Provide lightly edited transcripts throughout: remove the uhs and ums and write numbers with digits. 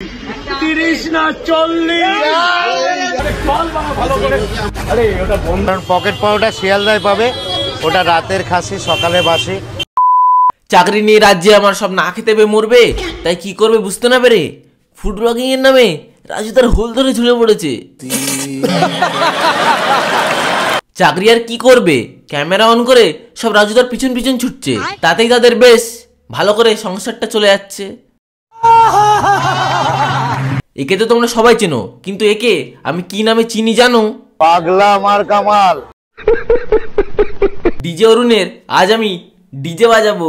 30 না 40। আরে ওটা বন্ধন পকেট পাউডার শিয়ালদায় পাবে, ওটা রাতের খাসি সকালে বাসি। চাকরি নিয়ে রাজ্যে আমার সব না খেতে পেয়ে মরবে, তাই কি করবে বুঝতে না পেরে ফুড ব্লগিং এর নামে রাজু তার হোল ধরে ঝুলে পড়েছে। চাকরি আর কি করবে, ক্যামেরা অন করে সব রাজু তার পিছন পিছন ছুটছে, তাতেই তাদের বেশ ভালো করে সংসারটা চলে যাচ্ছে। একে তো তোমরা সবাই চেনো, কিন্তু একে আমি কি নামে চিনি জানো? পাগলা মার কামাল। ডিজে অরুণের আজ আমি ডিজে বাজাবো।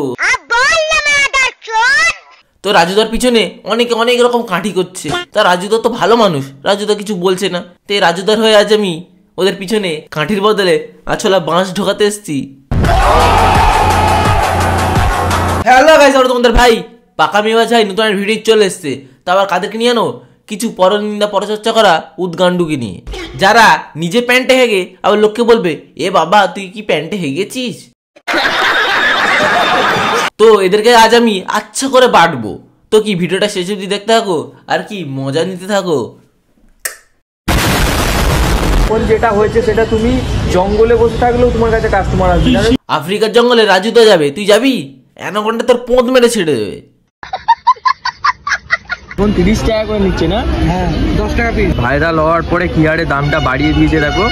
তো রাজুদার পিছনে অনেকে অনেক রকম কাঠি করছে, তা রাজুদা তো ভালো মানুষ, রাজুদা কিছু বলছে না, তো রাজুদার হয়ে আজ আমি ওদের পিছনে কাঠির বদলে আছলা বাঁশ ঢোকাতে এসছি। হ্যালো গাইস, আমরা তোমাদের ভাই পাকা মেওয়া ভাই নতুন ভিডিও চলে এসছে। তা আবার কাদেরকে নিয়ে আনো? কিছু পরনিন্দা পরচর্চা করা উদ্গান্ডুকে নিয়ে, যারা নিজে প্যান্টে হেগে আবার লোককে বলবে এ বাবা তুই কি প্যান্টে হেগেছিস। তো এদেরকে আজ আমি আচ্ছা করে বাটবো। তো কি ভিডিওটা শেষ অবধি দেখতে থাকো আর কি মজা নিতে থাকো। যেটা হয়েছে সেটা তুমি জঙ্গলে বসে থাকলেও তোমার কাছে কাস্টমার আসবে। আফ্রিকার জঙ্গলে রাজু তো যাবে, তুই যাবি? অ্যানাকোন্ডা তোর পোঁত মেরে ছেড়ে দেবে। 30 টাকা করে নিচ্ছে না? হ্যাঁ 10 টাকা পিস। ভাইরাল হওয়ার পরে কি হারে দামটা বাড়িয়ে দিয়েছে দেখো।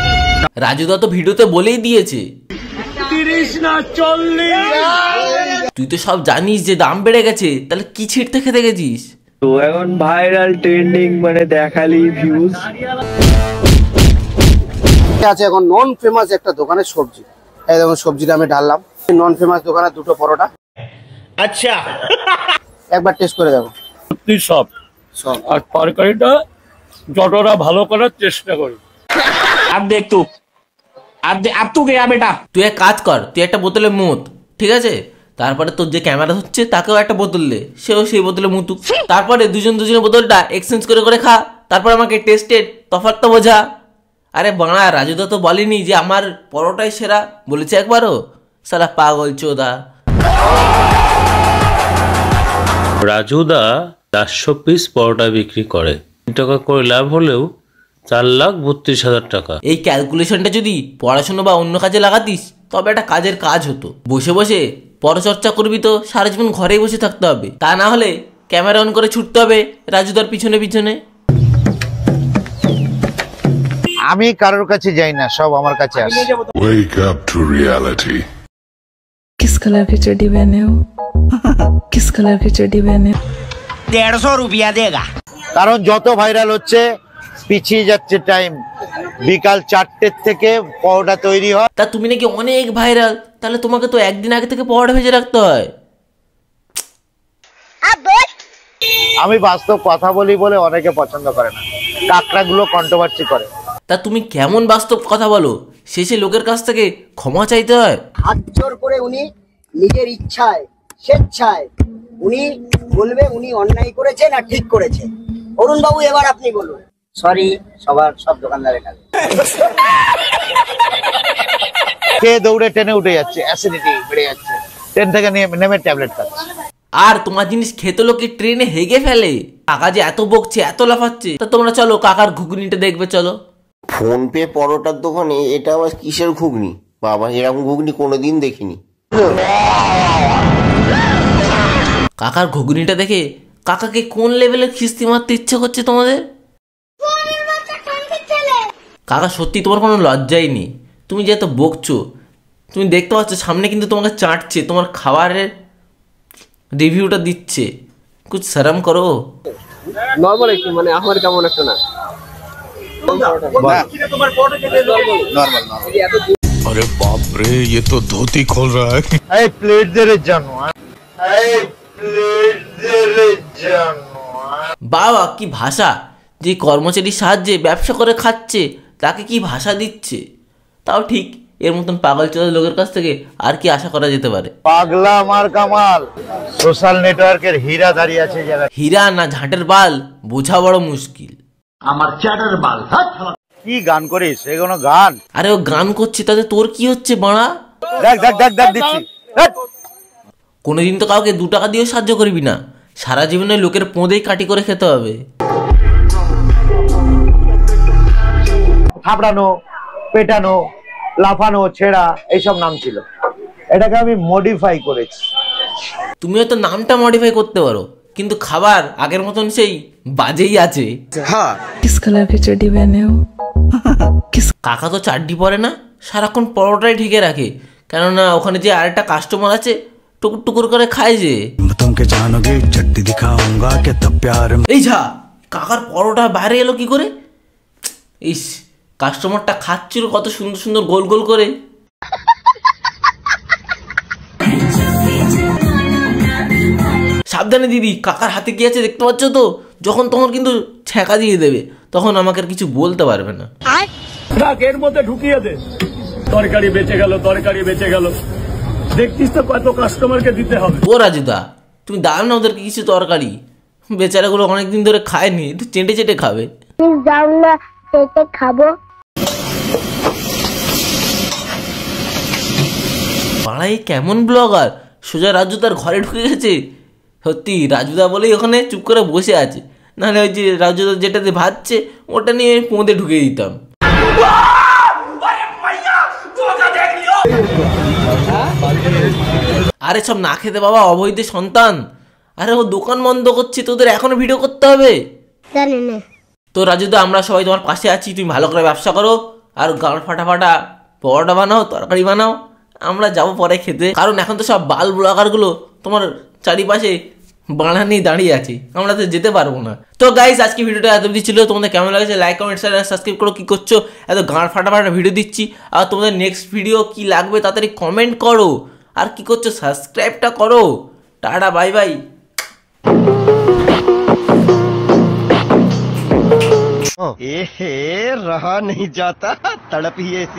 রাজুদা তো ভিডিওতে বলেই দিয়েছে 30 না 40। তুই তো সব জানিস যে দাম বেড়ে গেছে, তাহলে কি ছিটতে খেতে গেছিস? তো এখন ভাইরাল ট্রেন্ডিং মানে দেখালি ভিউজ আছে। এখন নন ফেমাস একটা দোকানের সবজি, এই দেখুন সবজিটা আমি ঢাললাম। নন ফেমাস দোকানে দুটো পরোটা। আচ্ছা একবার টেস্ট করে দেখো। সত্যি সব আর তরকারিটা যতটা ভালো করার চেষ্টা করি। আর দেখ তু আর তু গেয়া বেটা, তুই এক কাজ কর, তুই একটা বোতলে মুত, ঠিক আছে? তারপরে তোর যে ক্যামেরা হচ্ছে তাকেও একটা বোতল দে, সেও সেই বোতলে মুতুক। তারপরে দুজনের বোতলটা এক্সচেঞ্জ করে করে খা, তারপর আমাকে টেস্টের তফাৎটা বোঝা। আরে বাংলা রাজুদা তো বলেনি যে আমার পরোটাই সেরা, বলেছে একবারও? সালা পাগল চোদা। রাজুদা 400 পিস পরোটা বিক্রি করে, 3 টাকা করে লাভ হলেও 4,32,000 টাকা। এই ক্যালকুলেশনটা যদি পড়াশোনা বা অন্য কাজে লাগাতিস তবে একটা কাজের কাজ হতো। বসে বসে পরচর্চা করবি তো সারা জীবন ঘরেই বসে থাকতে হবে, তা না হলে ক্যামেরা অন করে ছুটতে হবে রাজুদার পিছনে পিছনে। আমি কারোর কাছে যাই না, সব আমার কাছে আসে। Wake up to reality. किस कलर की चड्डी पहने हो? किस कलर की चड्डी पहने हो? 150 रुपया देगा। কারণ যত ভাইরাল হচ্ছে পিছিয়ে যাচ্ছে টাইম। বিকাল 4টে থেকে পরোটা তৈরি হয়। তা তুমি নাকি অনেক ভাইরাল, তাহলে তোমাকে তো একদিন আগে থেকে পরোটা ভেজে রাখতে হয়। আমি বাস্তব কথা বলি বলে অনেকে পছন্দ করে না, কাকড়াগুলো কন্ট্রোভার্সি করে। তা তুমি কেমন বাস্তব কথা বলো, শেষে লোকের কাছ থেকে ক্ষমা চাইতে হয়? হাত জোর করে উনি নিজের ইচ্ছায় স্বেচ্ছায় উনি বলবে উনি অন্যায় করেছে না ঠিক করেছে। অরুণ বাবু এবার আপনি বলুন। সরি সব দোকানদারের কাছে। কে দৌড়ে টেনে উঠে যাচ্ছে, অ্যাসিডিটি বেড়ে যাচ্ছে, ট্রেন থেকে নেমে ট্যাবলেট খাচ্ছে। আর তোমার জিনিস খেতে লোকে ট্রেনে হেগে ফেলে। কাকা যে এত বকছে এত লাফাচ্ছে, তা তোমরা চলো কাকার ঘুগনিটা দেখবে চলো। ফোন পে পরোটার দোকানে এটা আবার কিসের ঘুগনি? বাবা এরকম ঘুগনি কোনোদিন দেখিনি। কাকার ঘুগনিটা দেখে কাকাকে কোন লেভেলের খিস্তি মারতে ইচ্ছে করছে তোমাদের? কাকা সত্যি তোমার কোনো লজ্জাই নেই, তুমি যে এত বকছো। তুমি দেখতে পাচ্ছ সামনে কিন্তু তোমাকে চাটছে, তোমার খাবারের রিভিউটা দিচ্ছে, কুছ শরম করো। নরমাল একটু মানে আমার কেমন একটা না। अरे बाप रे, ये तो धोती खोल रहा है। এই প্লেট দে রে জানোয়ার, এই প্লেট দে রে জানোয়ার। বাবা কি ভাষা! যে কর্মচারীর সাহায্যে ব্যবসা করে খাচ্ছে তাকে কি ভাষা দিচ্ছে! তাও ঠিক, এর মতন পাগল চোদা লোকের কাছ থেকে আর কি আশা করা যেতে পারে? পাগলা মার কামাল। সোশ্যাল নেটওয়ার্কের হীরা দাঁড়িয়ে আছে জায়গা। হীরা না ঝাঁটের বাল বোঝা বড় মুশকিল। আমার চ্যাটার বাল। কি গান করিস? এগুলো গান? আরে ও গান করছে তাতে তোর কি হচ্ছে বাড়া? দেখ দেখ দেখ দেখ দিচ্ছি। কোনোদিন তো কাউকে 2 টাকা দিয়েও সাহায্য করবি না, সারা জীবনে লোকের পোঁদেই কাটি করে খেতে হবে। থাপড়ানো, পেটানো, লাফানো, ছেঁড়া এইসব নাম ছিল। এটাকে আমি মডিফাই করেছি। তুমি হয়তো নামটা মডিফাই করতে পারো, কিন্তু খাবার আগের মতন সেই বাজেই আছে। किस कलर की चड्डी पहने हो? কাকা তো চাড্ডি পরে না, সারাক্ষণ পরোটাই ঢেকে রাখে, কেননা ওখানে যে আরেকটা কাস্টমার আছে টুকুর টুকুর করে খায় যে। এই যা, কাকার পরোটা বাইরে এলো কি করে? ইস, কাস্টমারটা খাচ্ছিল কত সুন্দর সুন্দর গোল গোল করে। সাবধানে দিদি, কাকার হাতে কি আছে দেখতে পাচ্ছ তো? যখন তখন কিন্তু ছ্যাঁকা দিয়ে দেবে, তখন আমাকে আর কিছু বলতে পারবে না। এর মধ্যে ঢুকিয়ে দে, তরকারি বেঁচে গেল, তরকারি বেঁচে গেল। দেখছিস তো কত কাস্টমারকে দিতে হবে। ও রাজুদা, তুমি দাও না ওদেরকে কিছু তরকারি, বেচারাগুলো অনেকদিন ধরে খায়নি, একটু চেটে চেটে খাবে। দাও না, চেটে খাবো। পাড়ায় কেমন ব্লগার, সোজা রাজুদার ঘরে ঢুকে গেছে। সত্যি রাজুদা বলেই ওখানে চুপ করে বসে আছে, নাহলে ওই যে রাজুদা যেটাতে ভাজছে ওটা নিয়ে পোঁদে ঢুকে দিতাম। আরে সব না খেতে বাবা, অবৈধ সন্তান। আরে ও দোকান বন্ধ করছে, তোদের এখনো ভিডিও করতে হবে? জানি না। তো রাজুদা, আমরা সবাই তোমার পাশে আছি, তুমি ভালো করে ব্যবসা করো, আর গাল ফাটা ফাটা পরোটা বানাও, তরকারি বানাও, আমরা যাবো পরে খেতে। কারণ এখন তো সব বাল ব্লগারগুলো তোমার চারিপাশে বাড়া নিয়ে দাঁড়িয়ে আছে, আমরা তো যেতে পারবো না। তো গাইস, আজকে ভিডিওটা এত অবধি ছিল। তোমাদের কেমন লাগছে লাইক, কমেন্ট, শেয়ার, সাবস্ক্রাইব করো। কি করছো, এত গাঁড় ফাটা ফাটা ভিডিও দিচ্ছি, আর তোমাদের নেক্সট ভিডিও কি লাগবে তাড়াতাড়ি কমেন্ট করো। আর কি করছো, সাবস্ক্রাইবটা করো। Tata, bye bye. रहा नहीं जाता, तड़प ही ऐसी।